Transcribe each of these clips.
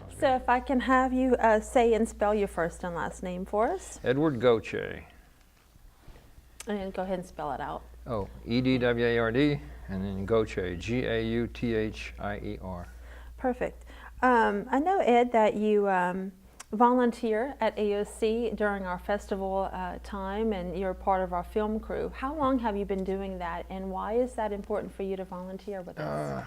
Sounds So if I can have you say and spell your first and last name for us. Edward Gauthier. And go ahead and spell it out. Oh, Edward, and then Gauthier, Gauthier. Perfect. I know, Ed, that you volunteer at AOC during our festival time, and you're part of our film crew. How long have you been doing that, and why is that important for you to volunteer with us?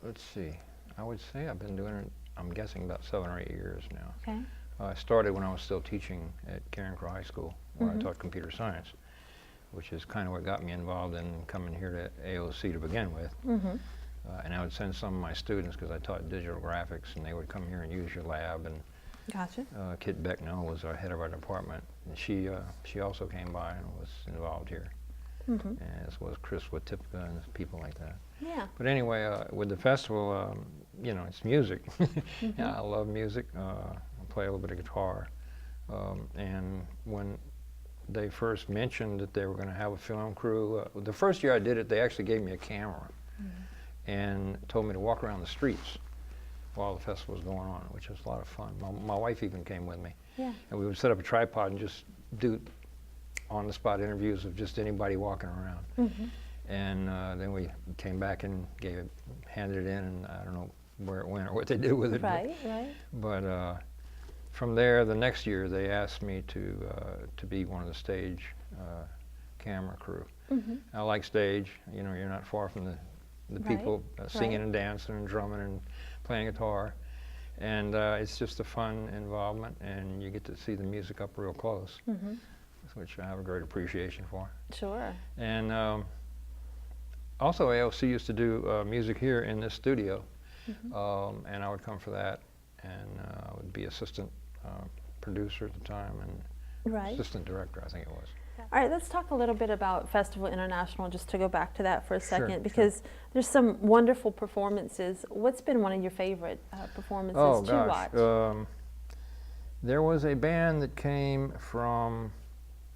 Let's see. I would say I've been doing it, I'm guessing, about 7 or 8 years now. Okay. I started when I was still teaching at Caring Crow High School, where I taught computer science, which is kind of what got me involved in coming here to AOC to begin with. And I would send some of my students, because I taught digital graphics, and they would come here and use your lab. And Gotcha. Kit Becknell was our head of our department, and she also came by and was involved here, as was Chris Watipka and people like that. Yeah. But anyway, with the festival, you know, it's music. Yeah, I love music. I play a little bit of guitar. And when they first mentioned that they were going to have a film crew, the first year I did it, they actually gave me a camera and told me to walk around the streets while the festival was going on, which was a lot of fun. My wife even came with me. Yeah. And we would set up a tripod and just do on-the-spot interviews of just anybody walking around. And then we came back and handed it in, and I don't know where it went or what they did with it. Right, but from there, the next year, they asked me to be one of the stage camera crew. I like stage. You know, you're not far from the people singing and dancing and drumming and playing guitar. And it's just a fun involvement, and you get to see the music up real close, which I have a great appreciation for. Sure. And also, AOC used to do music here in this studio, and I would come for that, and I would be assistant producer at the time, and assistant director, I think it was. All right, let's talk a little bit about Festival International, just to go back to that for a second, because sure. there's some wonderful performances. What's been one of your favorite performances to watch? There was a band that came from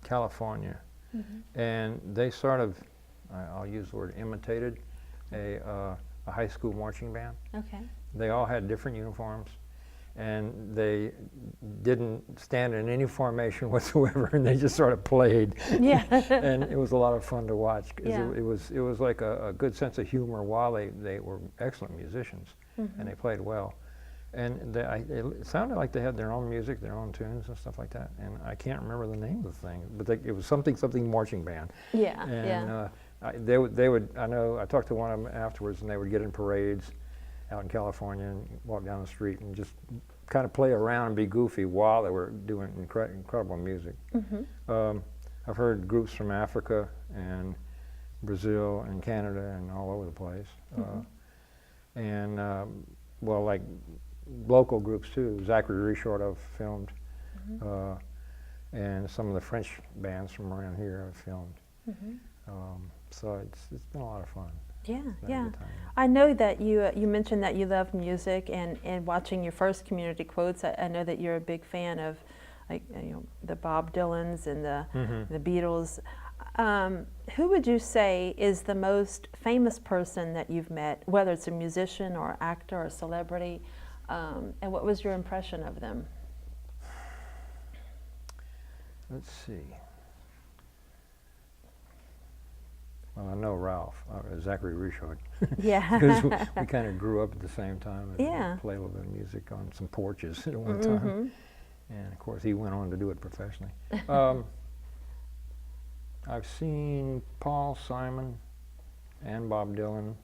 California, and they sort of, I'll use the word imitated, a high school marching band. Okay. They all had different uniforms, and they didn't stand in any formation whatsoever, and they just sort of played. Yeah. And it was a lot of fun to watch, because Yeah. it was like a good sense of humor while they were excellent musicians, and they played well. And it sounded like they had their own music, their own tunes and stuff like that. And I can't remember the name of the thing, but it was something marching band. Yeah, And they would, I know, I talked to one of them afterwards, and they would get in parades out in California and walk down the street and just kind of play around and be goofy while they were doing incredible music. I've heard groups from Africa and Brazil and Canada and all over the place. And, well, like local groups too. Zachary Richard I've filmed, and some of the French bands from around here I've filmed. So it's been a lot of fun. Yeah, yeah. I know that you mentioned that you love music, and watching your first community quotes, I know that you're a big fan of, like, you know, the Bob Dylans and the Beatles. Who would you say is the most famous person that you've met, whether it's a musician or actor or celebrity, and what was your impression of them? Let's see. Well, I know Ralph, Zachary Richard. Yeah. Because we kind of grew up at the same time and Yeah. played a little bit of music on some porches at one time. And of course, he went on to do it professionally. I've seen Paul Simon and Bob Dylan.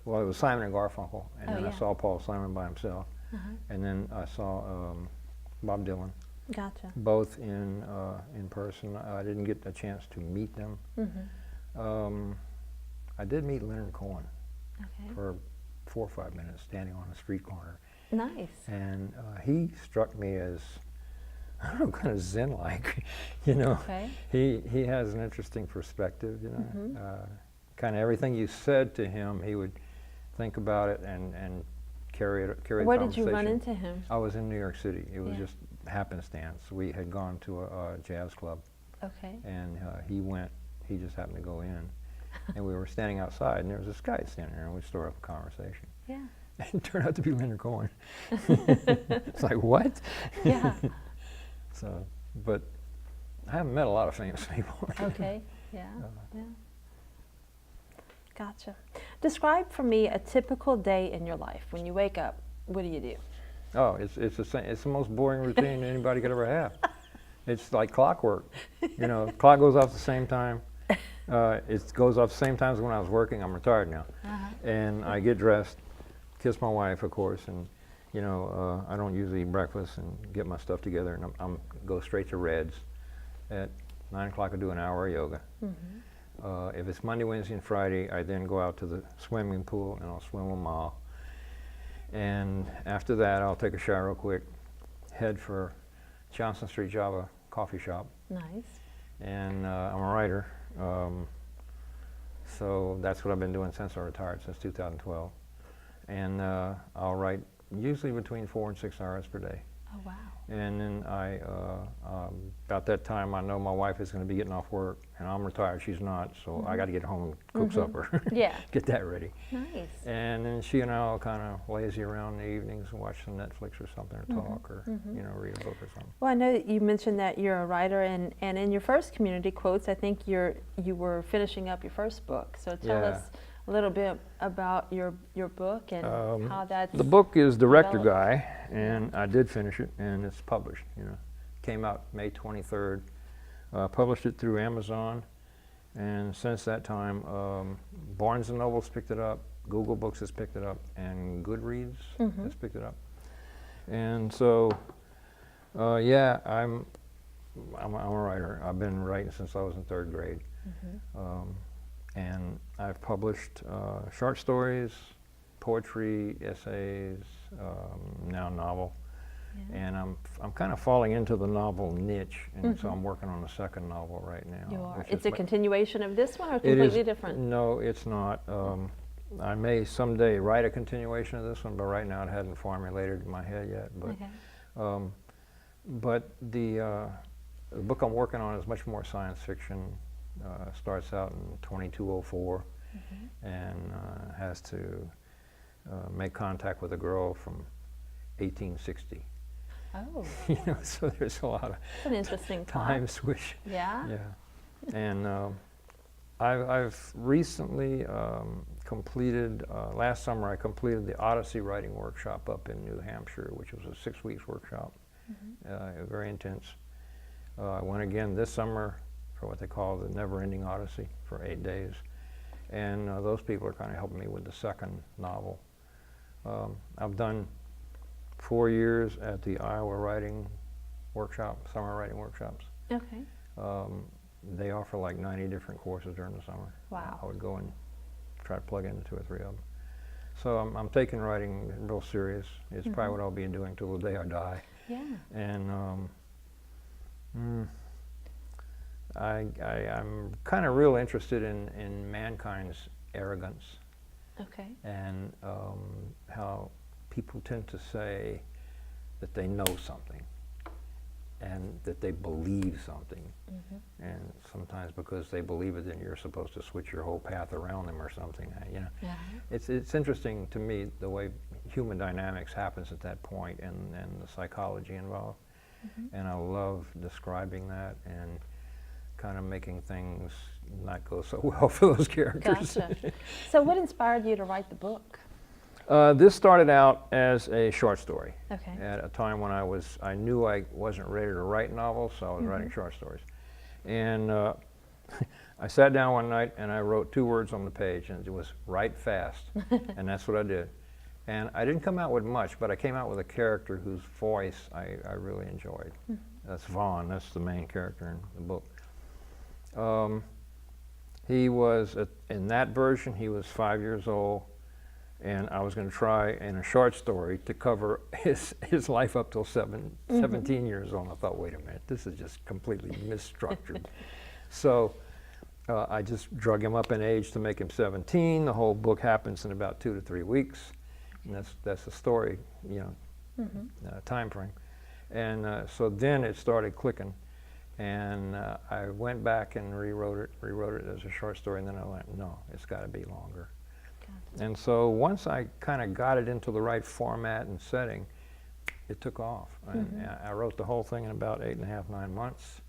Well, it was Simon and Garfunkel, and then I saw Paul Simon by himself. And then I saw Bob Dylan. Gotcha. Both in person. I didn't get a chance to meet them. I did meet Leonard Cohen for 4 or 5 minutes, standing on a street corner. Nice. And he struck me as, I don't know, kind of Zen-like. You know, he has an interesting perspective. You know, kind of everything you said to him, he would think about it and carry the conversation. Where did you run into him? I was in New York City. It was just happenstance. We had gone to a jazz club. And he just happened to go in. And we were standing outside, and there was this guy standing there, and we started up a conversation. Yeah. And it turned out to be Leonard Cohen. It's like, what? Yeah. So, but I haven't met a lot of famous people. Okay. Yeah. Yeah. Gotcha. Describe for me a typical day in your life. When you wake up, what do you do? Oh, it's the same. It's the most boring routine anybody could ever have. It's like clockwork. You know, clock goes off the same time. It goes off the same time as when I was working. I'm retired now, and I get dressed, kiss my wife, of course, and you know, I don't usually eat breakfast and get my stuff together, and I'm go straight to Reds. At 9 o'clock, I do an hour of yoga. If it's Monday, Wednesday, and Friday, I then go out to the swimming pool and I'll swim a mile. And after that, I'll take a shower real quick, head for Johnson Street Java coffee shop. Nice. And I'm a writer, so that's what I've been doing since I retired, since 2012. And I'll write usually between 4 and 6 hours per day. Oh, wow. And then about that time, I know my wife is going to be getting off work, and I'm retired, she's not, so I got to get home and cook supper. Yeah. Get that ready. Nice. And then she and I will kind of lazy around in the evenings and watch some Netflix or something, or talk, or you know, read a book or something. Well, I know that you mentioned that you're a writer, and in your first community quotes, I think you were finishing up your first book. So tell us a little bit about your book and how that's the book is Director developed. Guy, and I did finish it, and it's published. You know, came out May 23rd. Published it through Amazon, and since that time, Barnes and Noble's picked it up, Google Books has picked it up, and Goodreads has picked it up. And so, yeah, I'm a writer. I've been writing since I was in 3rd grade. And I've published short stories, poetry, essays, now a novel. And I'm kind of falling into the novel niche, and so I'm working on a 2nd novel right now. You are. It's a continuation of this one, or completely different? No, it's not. I may someday write a continuation of this one, but right now it hadn't formulated in my head yet. But, but the book I'm working on is much more science fiction. Starts out in 2204 and has to make contact with a girl from 1860. Oh. You know, so there's a lot of That's an interesting time switch. Yeah. Yeah. And I've recently completed, last summer I completed the Odyssey writing workshop up in New Hampshire, which was a 6 weeks workshop, very intense. I went again this summer for what they call the Never-Ending Odyssey for 8 days. And those people are kind of helping me with the 2nd novel. I've done 4 years at the Iowa Writing Workshop, summer writing workshops. Okay. They offer like 90 different courses during the summer. Wow. I would go and try to plug into 2 or 3 of them. So I'm taking writing real serious. It's probably what I'll be doing till the day I die. Yeah. And I'm kind of real interested in mankind's arrogance. Okay. And how people tend to say that they know something and that they believe something. And sometimes because they believe it, then you're supposed to switch your whole path around them or something. You know, it's interesting to me the way human dynamics happens at that point, and the psychology involved. And I love describing that and kind of making things not go so well for those characters. Gotcha. So what inspired you to write the book? This started out as a short story. Okay. At a time when I knew I wasn't ready to write novels, so I was writing short stories. And I sat down one night and I wrote 2 words on the page, and it was write fast. And that's what I did. And I didn't come out with much, but I came out with a character whose voice I really enjoyed. That's Vaughn, that's the main character in the book. He was, in that version, he was 5 years old, and I was going to try in a short story to cover his life up till 17 years old. And I thought, wait a minute, this is just completely misstructured. So I just drug him up in age to make him 17. The whole book happens in about 2 to 3 weeks, and that's the story, you know, time frame. And so then it started clicking. And I went back and rewrote it as a short story, and then I went, no, it's got to be longer. And so once I kind of got it into the right format and setting, it took off. And I wrote the whole thing in about 8.5, 9 months.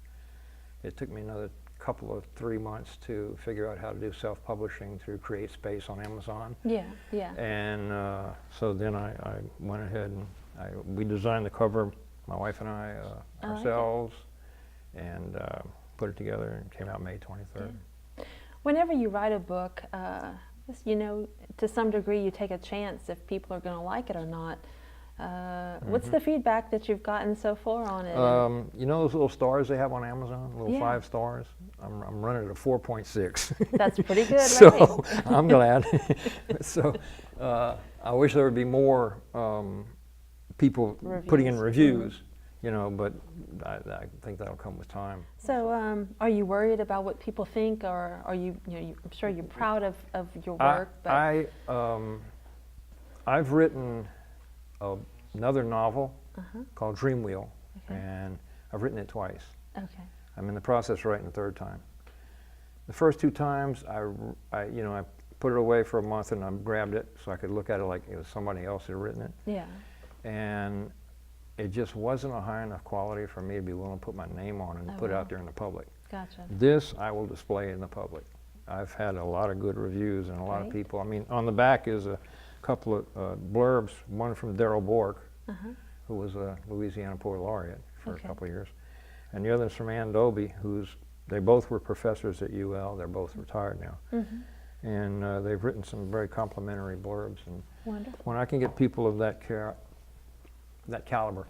It took me another couple of 3 months to figure out how to do self-publishing through Create Space on Amazon. Yeah, yeah. And so then I went ahead and we designed the cover, my wife and I, ourselves, and put it together, and it came out May 23rd. Yeah. Whenever you write a book, you know, to some degree you take a chance if people are going to like it or not. What's the feedback that you've gotten so far on it? You know those little stars they have on Amazon, little 5 stars? I'm running at a 4.6. That's pretty good, so right? I'm glad. So I wish there would be more people putting in reviews, you know, but I think that'll come with time. So are you worried about what people think, or are you, I'm sure you're proud of your work? But I've written another novel called Dream Wheel, and I've written it twice. Okay. I'm in the process of writing the 3rd time. The first 2 times, I put it away for a month and I grabbed it so I could look at it like it was somebody else who had written it. Yeah. And it just wasn't a high enough quality for me to be willing to put my name on it and put it out there in the public. Gotcha. This I will display in the public. I've had a lot of good reviews and a lot of people. I mean, on the back is a couple of blurbs, one from Darrell Bork, who was a Louisiana Poet Laureate for a couple of years, and the other is from Ann Doby, they both were professors at UL. They're both retired now. And they've written some very complimentary blurbs. And wonderful. When I can get people of that caliber,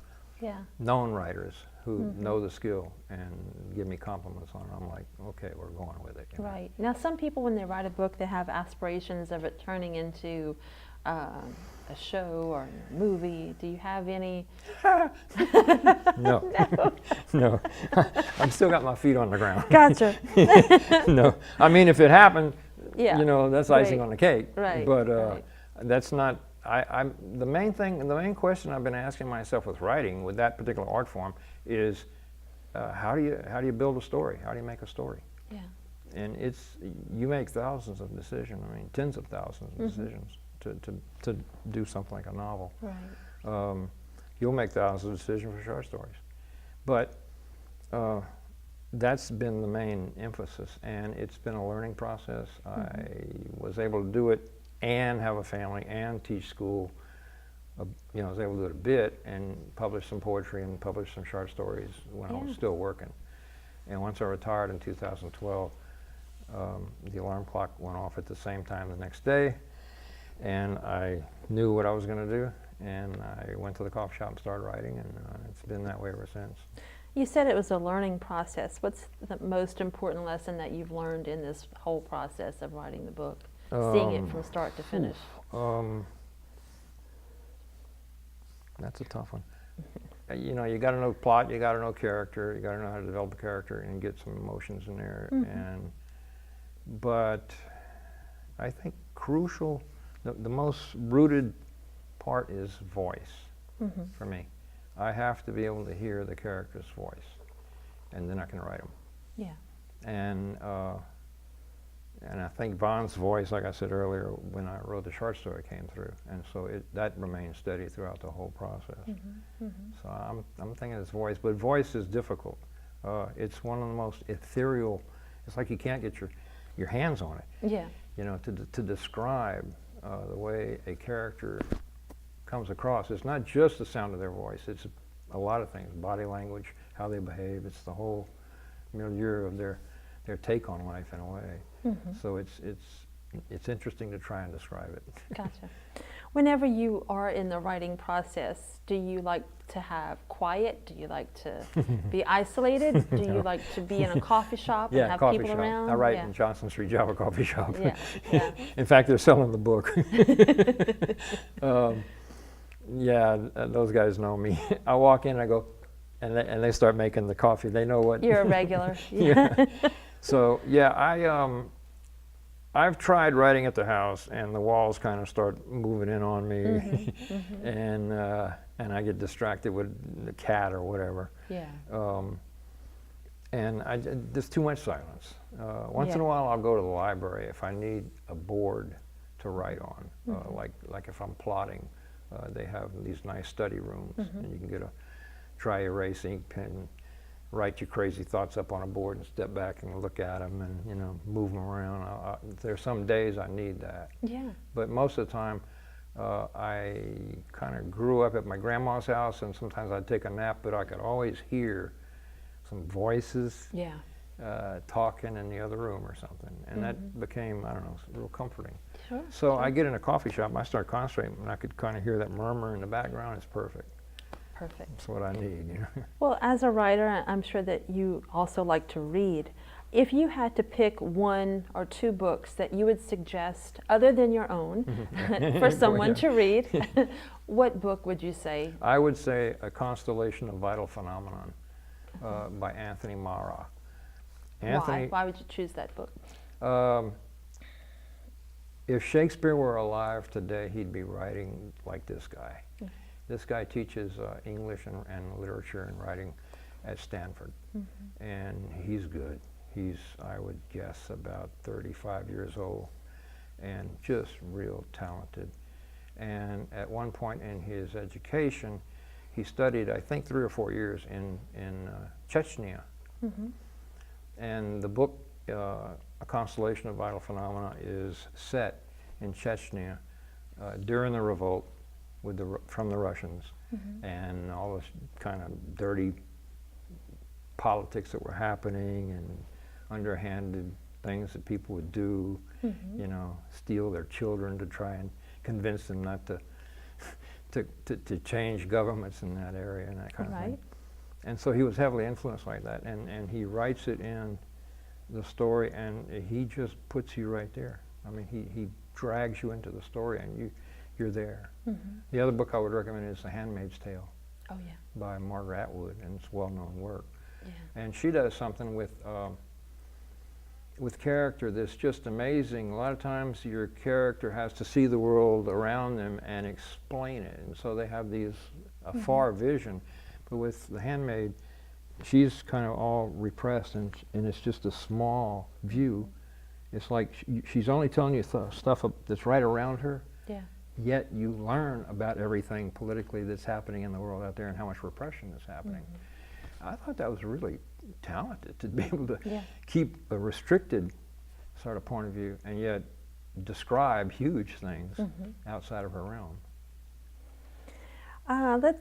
known writers who know the skill and give me compliments on it, I'm like, okay, we're going with it. You know? Right. Now, some people, when they write a book, they have aspirations of it turning into a show or a movie. Do you have any? No. No. I've still got my feet on the ground. Gotcha. No. I mean, if it happened, yeah, you know, that's icing on the cake. Right. But that's not. The main question I've been asking myself with writing, with that particular art form, is how do you build a story? How do you make a story? Yeah. And you make thousands of decisions. I mean, tens of thousands of decisions to do something like a novel. Right. You'll make thousands of decisions for short stories, but that's been the main emphasis, and it's been a learning process. I was able to do it and have a family and teach school. You know, I was able to do it a bit and publish some poetry and publish some short stories when I was still working. And once I retired in 2012, the alarm clock went off at the same time the next day, and I knew what I was going to do, and I went to the coffee shop and started writing, and it's been that way ever since. You said it was a learning process. What's the most important lesson that you've learned in this whole process of writing the book, seeing it from start to finish? That's a tough one. You know, you got to know plot, you got to know character, you got to know how to develop a character and get some emotions in there. But I think crucial, the most rooted part is voice for me. I have to be able to hear the character's voice, and then I can write them. Yeah. And I think Vaughn's voice, like I said earlier, when I wrote the short story, came through, and so that remained steady throughout the whole process. So I'm thinking it's voice, but voice is difficult. It's one of the most ethereal. It's like you can't get your hands on it. Yeah. You know, to describe the way a character comes across. It's not just the sound of their voice. It's a lot of things: body language, how they behave. It's the whole milieu of their take on life in a way. So it's interesting to try and describe it. Gotcha. Whenever you are in the writing process, do you like to have quiet? Do you like to be isolated? Do you like to be in a coffee shop and have coffee people shop. around? I write in Johnson Street Java Coffee Shop. Yeah. In fact, they're selling the book. Those guys know me. I walk in, I go, and they start making the coffee. They know what. You're a regular. Yeah. So I've tried writing at the house, and the walls kind of start moving in on me, and I get distracted with the cat or whatever. Yeah. And there's too much silence. Once in a while, I'll go to the library if I need a board to write on. Like if I'm plotting, they have these nice study rooms, and you can get a dry erase ink pen, write your crazy thoughts up on a board and step back and look at them and, you know, move them around. There's some days I need that. Yeah. But most of the time, I kind of grew up at my grandma's house, and sometimes I'd take a nap, but I could always hear some voices talking in the other room or something. And that became, I don't know, real comforting. Sure. So I get in a coffee shop, and I start concentrating, and I could kind of hear that murmur in the background. It's perfect. Perfect. That's what I need, you know. Well, as a writer, I'm sure that you also like to read. If you had to pick 1 or 2 books that you would suggest, other than your own, for someone to read, what book would you say? I would say A Constellation of Vital Phenomenon by Anthony Mara. Why? Why would you choose that book? If Shakespeare were alive today, he'd be writing like this guy. This guy teaches English and literature and writing at Stanford, and he's good. He's, I would guess, about 35 years old, and just real talented. And at one point in his education, he studied, I think, 3 or 4 years in Chechnya. And the book, A Constellation of Vital Phenomena, is set in Chechnya during the revolt from the Russians, and all this kind of dirty politics that were happening, and underhanded things that people would do, you know, steal their children to try and convince them not to change governments in that area and that kind of thing. And so he was heavily influenced like that, and he writes it in the story, and he just puts you right there. I mean, he drags you into the story, and you're there. The other book I would recommend is The Handmaid's Tale by Margaret Atwood, and it's well-known work. And she does something with character that's just amazing. A lot of times your character has to see the world around them and explain it, and so they have these far vision. But with The Handmaid, she's kind of all repressed, and it's just a small view. It's like she's only telling you stuff that's right around her, yet you learn about everything politically that's happening in the world out there and how much repression is happening. I thought that was really talented, to be able to keep a restricted sort of point of view and yet describe huge things outside of her realm. Let's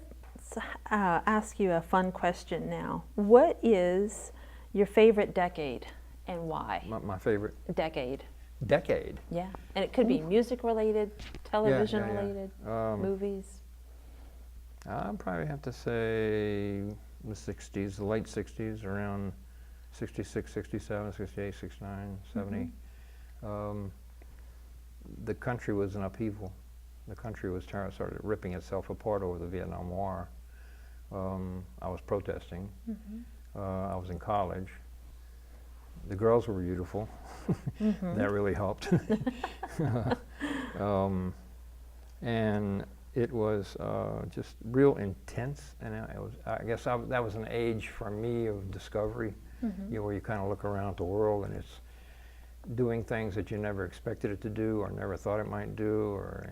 ask you a fun question now. What is your favorite decade and why? My favorite? Decade. Decade? Yeah, and it could be music related, television related, movies. I'd probably have to say the 60s, the late 60s, around 66, 67, 68, 69, 70. The country was in upheaval. The country was started ripping itself apart over the Vietnam War. I was protesting. I was in college. The girls were beautiful. That really helped. And it was just real intense, and I guess that was an age for me of discovery, you know, where you kind of look around at the world and it's doing things that you never expected it to do or never thought it might do, or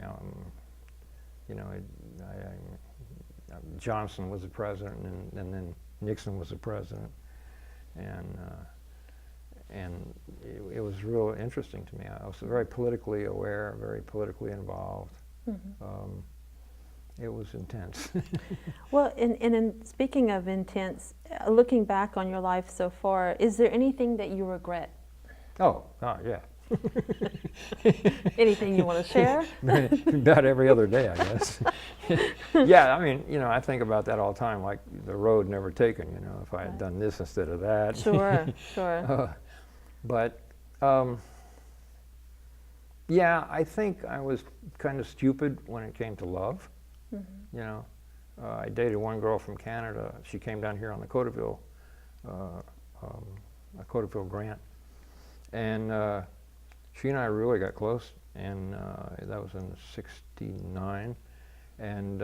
Johnson was the president, and then Nixon was the president, and it was real interesting to me. I was very politically aware, very politically involved. It was intense. Well, and speaking of intense, looking back on your life so far, is there anything that you regret? Oh, yeah. Anything you want to share? About every other day, I guess. Yeah, I mean, you know, I think about that all the time, like the road never taken, you know, if I had done this instead of that. Sure, sure. But, yeah, I think I was kind of stupid when it came to love. You know, I dated one girl from Canada. She came down here on the Coteville, a Coteville grant, and she and I really got close, and that was in '69, and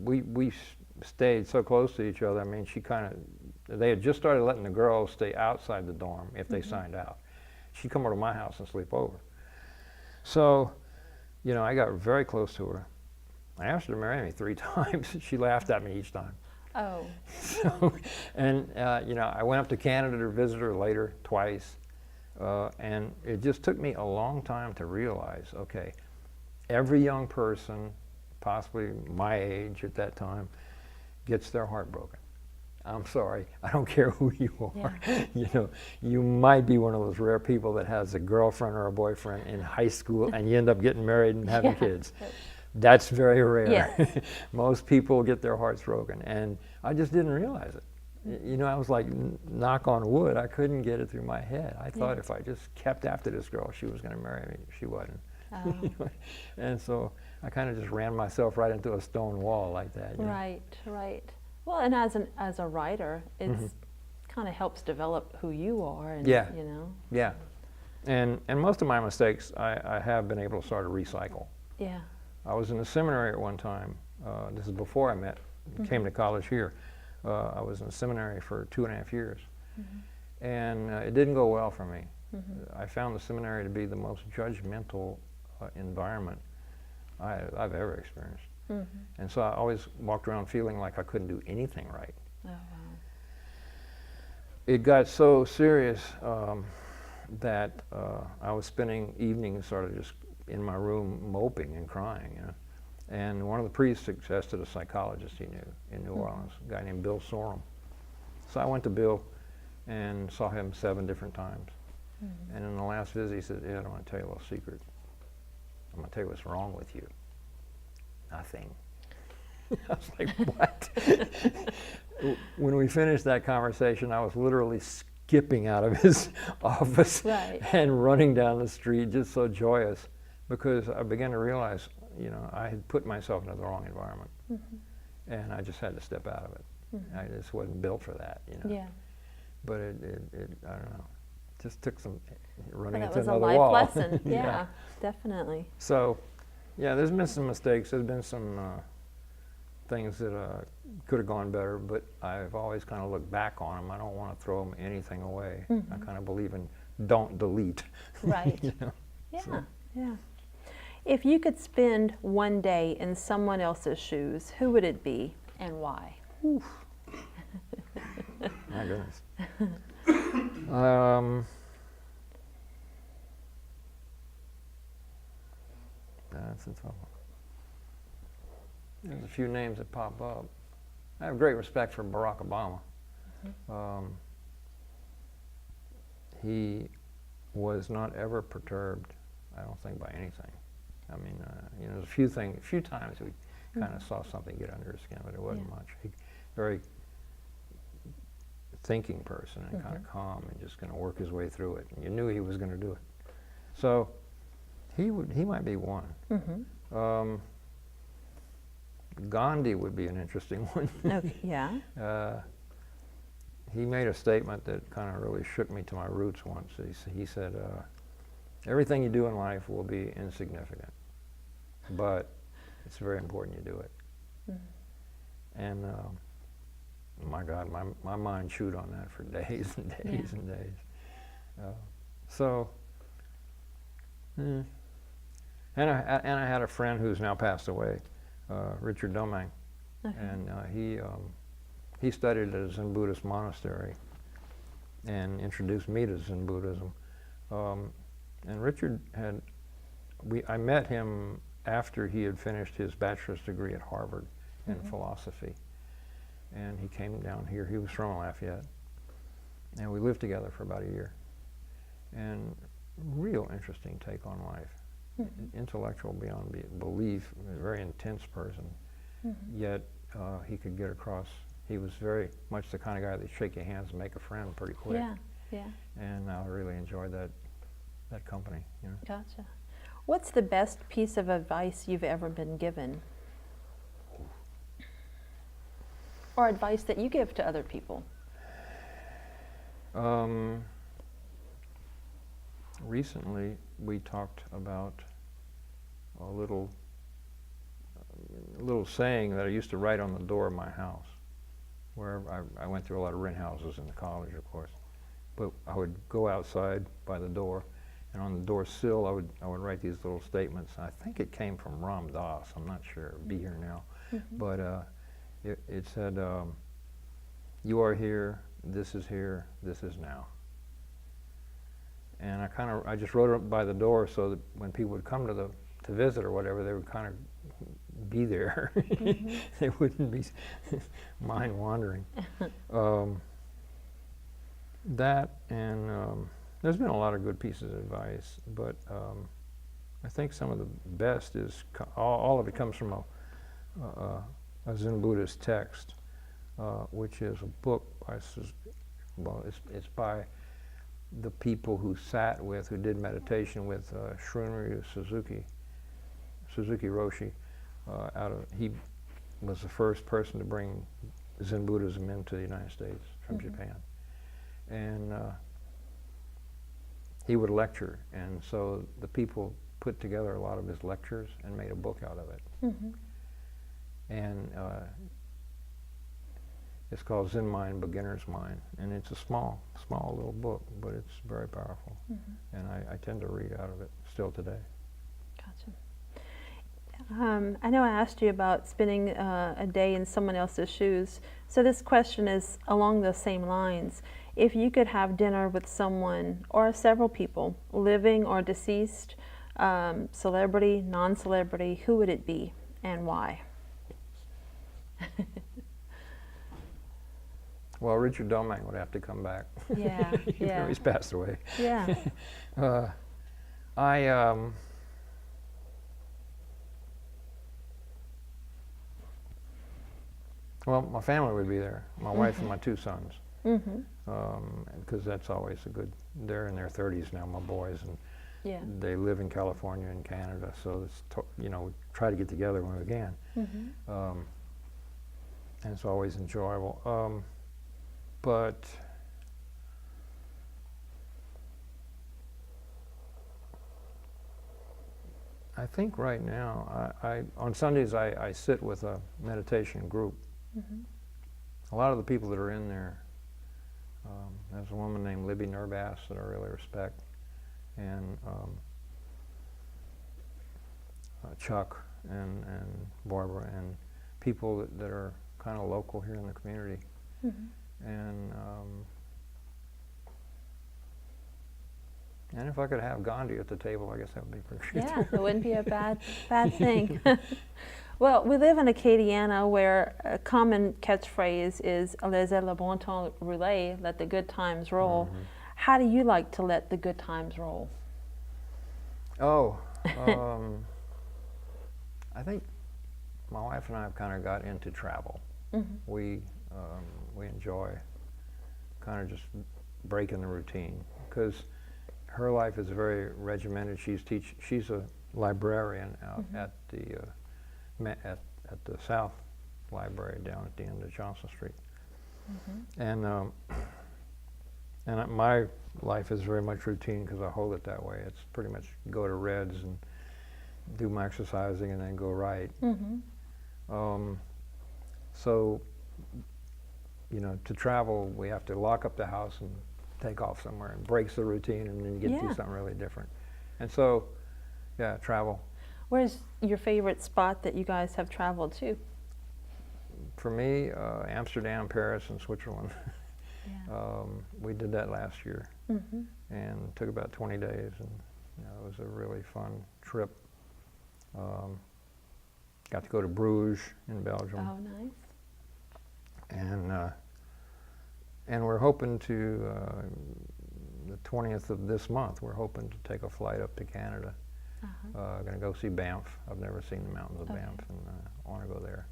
we stayed so close to each other. I mean, they had just started letting the girls stay outside the dorm if they signed out. She'd come over to my house and sleep over. So, you know, I got very close to her. I asked her to marry me 3 times. She laughed at me each time. Oh. So, and you know, I went up to Canada to visit her later twice, and it just took me a long time to realize, okay, every young person, possibly my age at that time, gets their heart broken. I'm sorry, I don't care who you are. Yeah. You know, you might be one of those rare people that has a girlfriend or a boyfriend in high school and you end up getting married and having kids. That's very rare. Yes. Most people get their hearts broken, and I just didn't realize it. You know, I was like, knock on wood, I couldn't get it through my head. I thought if I just kept after this girl, she was going to marry me. She wasn't. Oh. And so I kind of just ran myself right into a stone wall like that. You know? Right, right. Well, and as a writer, it's kind of helps develop who you are, and Yeah. you know. Yeah. And most of my mistakes, I have been able to sort of recycle. Yeah. I was in the seminary at one time. This is before I came to college here. I was in the seminary for 2.5 years. And it didn't go well for me. I found the seminary to be the most judgmental environment I've ever experienced. And so I always walked around feeling like I couldn't do anything right. Oh, wow. It got so serious that I was spending evenings sort of just in my room moping and crying, you know. And one of the priests suggested a psychologist he knew in New Orleans, a guy named Bill Sorum. So I went to Bill and saw him 7 different times. And in the last visit he said, "Ed, I want to tell you a little secret. I'm going to tell you what's wrong with you." Nothing. I was like, what? When we finished that conversation, I was literally skipping out of his office and running down the street, just so joyous, because I began to realize, you know, I had put myself into the wrong environment, and I just had to step out of it. I just wasn't built for that, you know. Yeah. But it I don't know, just took some running Well, into that was a another life wall. lesson. Yeah, definitely. So, yeah, there's been some mistakes. There's been some things that could have gone better, but I've always kind of looked back on them. I don't want to throw anything away. I kind of believe in don't delete. Right. You know? Yeah, So. yeah. If you could spend one day in someone else's shoes, who would it be and why? My goodness. That's a tough one. There's a few names that pop up. I have great respect for Barack Obama. He was not ever perturbed, I don't think, by anything. I mean, you know, there's a few times we kind of saw something get under his skin, but it wasn't much. Very thinking person and kind of calm and just going to work his way through it. And you knew he was going to do it. So he might be one. Gandhi would be an interesting one. Okay, yeah. He made a statement that kind of really shook me to my roots once. He said, everything you do in life will be insignificant, but it's very important you do it. And my God, my mind chewed on that for days and days and days. And I had a friend who's now passed away, Richard Domang, and he studied at a Zen Buddhist monastery and introduced me to Zen Buddhism. And Richard I met him after he had finished his bachelor's degree at Harvard in philosophy. And he came down here. He was from Lafayette. And we lived together for about a year. And real interesting take on life. Intellectual beyond belief, a very intense person. Yet he could get across. He was very much the kind of guy that'd shake your hands and make a friend pretty quick. Yeah, yeah. And I really enjoyed that company. You know? Gotcha. What's the best piece of advice you've ever been given? Or advice that you give to other people? Recently, we talked about a little saying that I used to write on the door of my house, where I went through a lot of rent houses in college, of course. But I would go outside by the door, And on the door sill, I would write these little statements. I think it came from Ram Dass. I'm not sure. It'd be here now, but it said, "You are here. This is here. This is now." And I just wrote it by the door so that when people would come to visit or whatever, they would kind of be there. They wouldn't be mind wandering. That and there's been a lot of good pieces of advice, but I think some of the best is all of it comes from a Zen Buddhist text, which is a book by it's by the people who did meditation with Shunryu Suzuki Roshi. He was the first person to bring Zen Buddhism into the United States from Japan, and he would lecture, and so the people put together a lot of his lectures and made a book out of it. And it's called Zen Mind, Beginner's Mind, and it's a small little book, but it's very powerful. And I tend to read out of it still today. Gotcha. I know I asked you about spending a day in someone else's shoes. So this question is along those same lines. If you could have dinner with someone or several people, living or deceased, celebrity, non-celebrity, who would it be and why? Well, Richard Domingue would have to come back. Yeah, yeah. He's passed away. Yeah. Well, my family would be there. My wife and my two sons. Because that's always a good. They're in their 30s now, my boys, and they live in California and Canada. So it's we try to get together when we can, and it's always enjoyable. But I think right now, on Sundays I sit with a meditation group. A lot of the people that are in there, there's a woman named Libby Nurbass that I really respect, and Chuck and Barbara, and people that are kind of local here in the community. And if I could have Gandhi at the table, I guess that would be pretty good. Yeah, it wouldn't be a bad thing. Well, we live in Acadiana, where a common catchphrase is "Laissez le bon temps rouler," let the good times roll. How do you like to let the good times roll? Oh, I think my wife and I have kind of got into travel. We enjoy kind of just breaking the routine, because her life is very regimented. She's a librarian out at the South Library down at the end of Johnson Street, and my life is very much routine because I hold it that way. It's pretty much go to Reds and do my exercising and then go right. So, to travel, we have to lock up the house and take off somewhere, and breaks the routine, and then get to do something really different. And so, yeah, travel. Where's your favorite spot that you guys have traveled to? For me, Amsterdam, Paris, and Switzerland. We did that last year, and took about 20 days, and it was a really fun trip. Got to go to Bruges in Belgium. Oh, nice. And we're hoping to, the 20th of this month, we're hoping to take a flight up to Canada. Going to go see Banff. I've never seen the mountains of Banff, and I want to go there.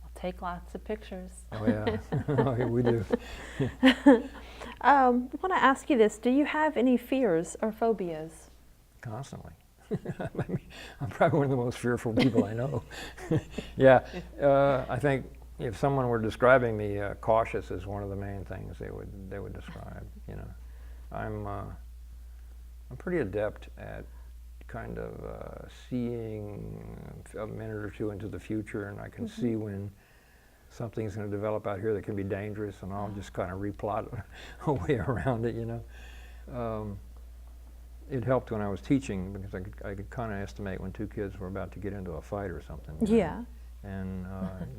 We'll take lots of pictures. Oh yeah, oh, we do. I want to ask you this. Do you have any fears or phobias? Constantly. I'm probably one of the most fearful people I know. Yeah, I think if someone were describing me, cautious is one of the main things they would describe. I'm pretty adept at kind of seeing a minute or two into the future, and I can see when something's going to develop out here that can be dangerous, and I'll just kind of replot a way around it. it helped when I was teaching because I could kind of estimate when two kids were about to get into a fight or something. Yeah. And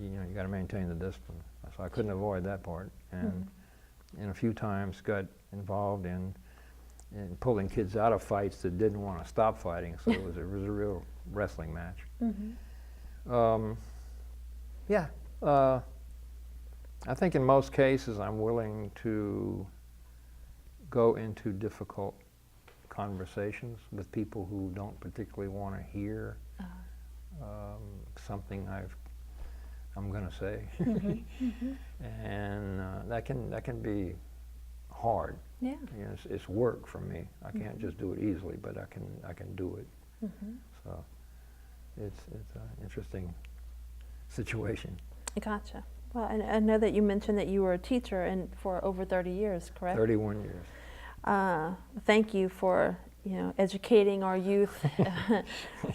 you know, you got to maintain the discipline. So I couldn't avoid that part. And a few times got involved in pulling kids out of fights that didn't want to stop fighting. So it was a real wrestling match. Yeah. I think in most cases I'm willing to go into difficult conversations with people who don't particularly want to hear something I'm going to say, and that can be hard. Yeah. You know, it's work for me. I can't just do it easily, but I can do it. So it's an interesting situation. Gotcha. Well, I know that you mentioned that you were a teacher for over 30 years, correct? 31 years. Thank you for educating our youth.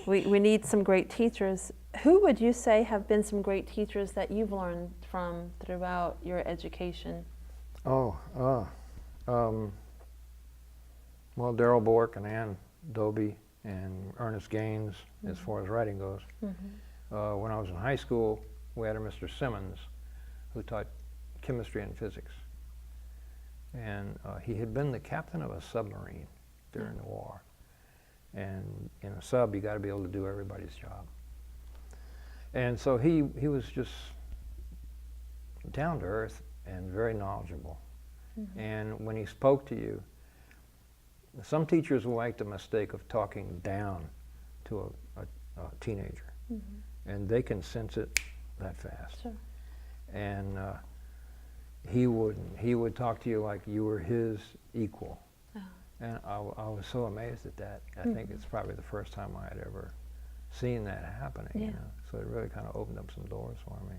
We need some great teachers. Who would you say have been some great teachers that you've learned from throughout your education? Well, Darrell Bork and Ann Doby and Ernest Gaines, as far as writing goes. When I was in high school, we had a Mr. Simmons who taught chemistry and physics. And he had been the captain of a submarine during the war. And in a sub, you got to be able to do everybody's job. And so he was just down to earth and very knowledgeable. And when he spoke to you, some teachers will make the mistake of talking down to a teenager. And they can sense it that fast. Sure. And he wouldn't. He would talk to you like you were his equal. And I was so amazed at that. I think it's probably the first time I had ever seen that happening. You know? So it really kind of opened up some doors for me.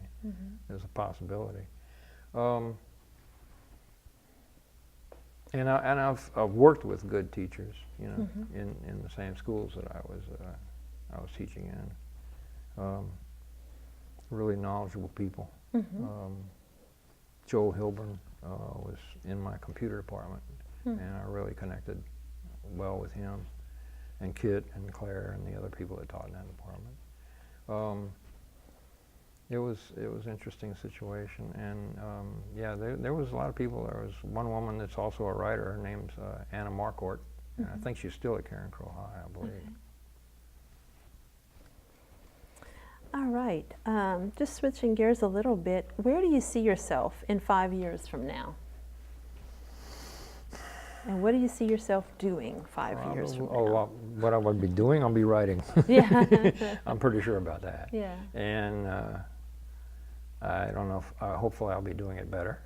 There's a possibility. And I've worked with good teachers, you know, in the same schools that I was teaching in. Really knowledgeable people. Joel Hilburn was in my computer department, and I really connected well with him, and Kit and Claire and the other people that taught in that department. It was an interesting situation, and yeah, there was a lot of people. There was one woman that's also a writer. Her name's Anna Marquardt, and I think she's still at Karen Crow High, I believe. All right, just switching gears a little bit, where do you see yourself in 5 years from now? And what do you see yourself doing 5 years from now? Well, what I would be doing, I'll be writing. Yeah. I'm pretty sure about that. Yeah. And I don't know if, hopefully I'll be doing it better,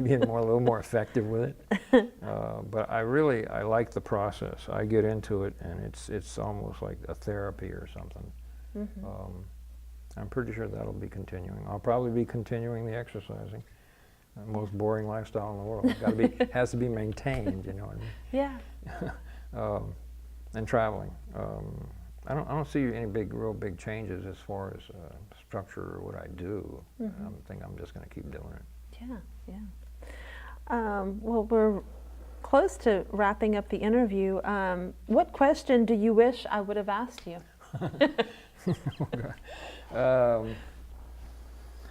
being a little more effective with it. But I like the process. I get into it, and it's almost like a therapy or something. I'm pretty sure that'll be continuing. I'll probably be continuing the exercising. The most boring lifestyle in the world. Has to be maintained, you know what I mean? Yeah. And traveling. I don't see any real big changes as far as structure or what I do. I think I'm just going to keep doing it. Yeah, yeah. Well, we're close to wrapping up the interview. What question do you wish I would have asked you?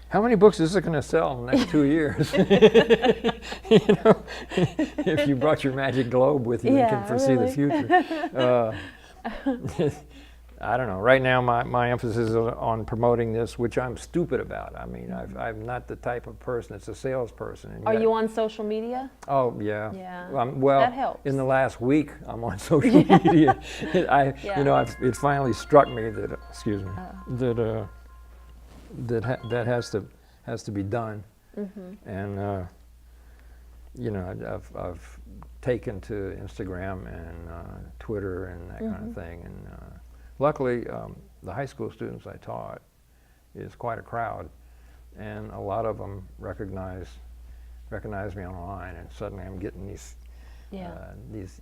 How many books is it going to sell in the next 2 years? You know, if you brought your magic globe with you, you can foresee the future. I don't know. Right now, my emphasis is on promoting this, which I'm stupid about. I mean, I'm not the type of person that's a salesperson. And Are you on social media? Oh, yeah. Yeah. Well, that helps. In the last week, I'm on social media. You know, it finally struck me that, excuse me, that has to be done. And you know, I've taken to Instagram and Twitter and that kind of thing. And luckily, the high school students I taught is quite a crowd, and a lot of them recognize me online, and suddenly I'm getting these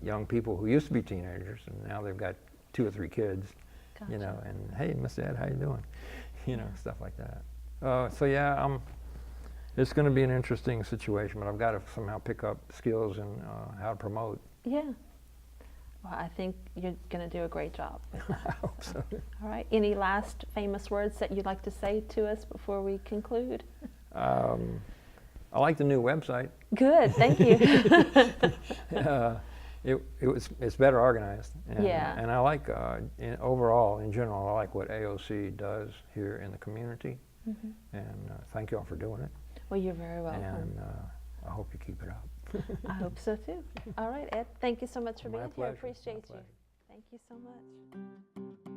young people who used to be teenagers, and now they've got 2 or 3 kids. Gotcha. You know, and hey, Mr. Ed, how you doing? You know, stuff like that. So yeah, it's going to be an interesting situation, but I've got to somehow pick up skills in how to promote. Yeah. Well, I think you're going to do a great job. I hope so. All right. Any last famous words that you'd like to say to us before we conclude? I like the new website. Good. Thank you. It's better organized. And, Yeah. And I like, overall, in general, I like what AOC does here in the community. Mm-hmm. And thank you all for doing it. Well, you're very welcome. And I hope you keep it up. I hope so too. All right, Ed. Thank you so much for My being here. pleasure. Appreciate My you. pleasure. Thank you so much.